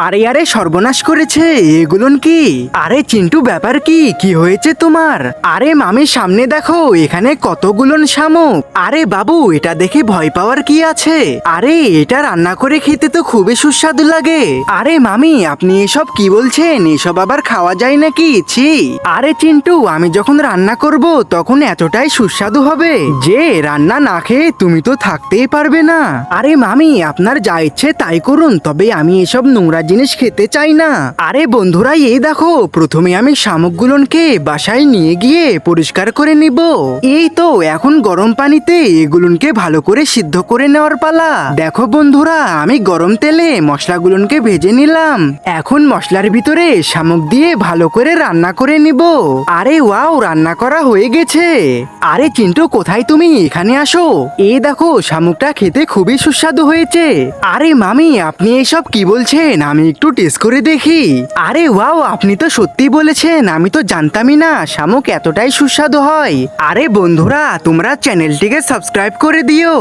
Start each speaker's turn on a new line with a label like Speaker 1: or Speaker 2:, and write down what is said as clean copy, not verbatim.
Speaker 1: আরে আরে সর্বনাশ করেছে এগুলোন কি? আরে চিন্টু ব্যাপার কি? কি হয়েছে তোমার? আরে মামি সামনে দেখো, এখানে কতগুলোন শামুক। আরে বাবু এটা দেখে ভয় পাওয়ার কি আছে? আরে এটা রান্না করে খেতে তো খুবই সুস্বাদু লাগে। আরে মামি আপনি এসব কি বলছেন? এসব আবার খাওয়া যায় নাকি? ছি। আরে চিন্টু আমি যখন রান্না করব তখন এতটাই সুস্বাদু হবে যে রান্না না খেয়ে তুমি তো থাকতেই পারবে না। আরে মামি আপনার যা ইচ্ছে তাই করুন, তবে আমি এসব নোংরা জিনিস খেতে চাই না। আরে বন্ধুরা এই দেখো, প্রথমে আমি শামুকগুলোকে বাসায় নিয়ে গিয়ে পরিষ্কার করে নিব। এই তো এখন গরম পানিতে এগুলোকে ভালো করে সিদ্ধ করে নেওয়ার পালা। দেখো বন্ধুরা আমি গরম তেলে মশলাগুলোকে ভেজে নিলাম। এখন মশলার ভিতরে শামুক দিয়ে ভালো করে রান্না করে নিব। আরে ওয়াও রান্না করা হয়ে গেছে। আরে চিন্টু কোথায় তুমি? এখানে আসো। এই দেখো শামুকটা খেতে খুবই সুস্বাদু হয়েছে। আরে মামি আপনি এসব কি বলছেন? আমি একটু টেস্ট করে দেখি। আরে ওয়াও আপনি তো সত্যি বলেছেন, আমি তো জানতামই না শামুক এতটাই সুস্বাদু হয়। আরে বন্ধুরা তোমরা চ্যানেলটিকে সাবস্ক্রাইব করে দিও।